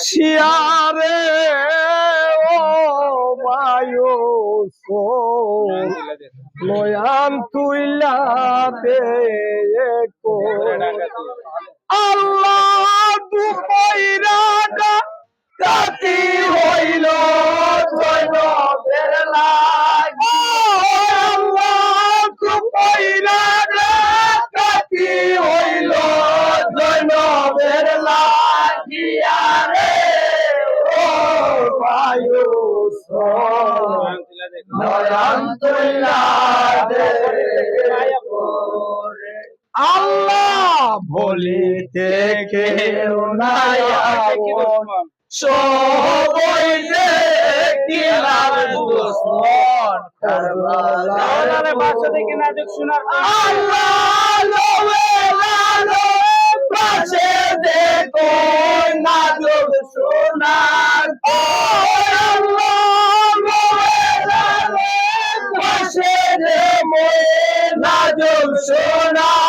শিয়ারে ও বায়ু নয়ান তুইলাতে আল্লাহ দুপাইরা কাতি হইল জৈনবের লাগি আল্লাহ দুপাইরা কাতি হইল জৈনবের লাগিয়া রে ও বায়ু নয়ন তুইলাতে আল্লাহ বলিতে কেউ নাই সবই যে কিলার দুশ্মন কারবালার ভাষা থেকে নাটক শোনার আল্লাহ লোবে লালো পাশে দেখো নাটক শোনার আল্লাহ লোবে লালো পাশে দেখো নাটক শোনার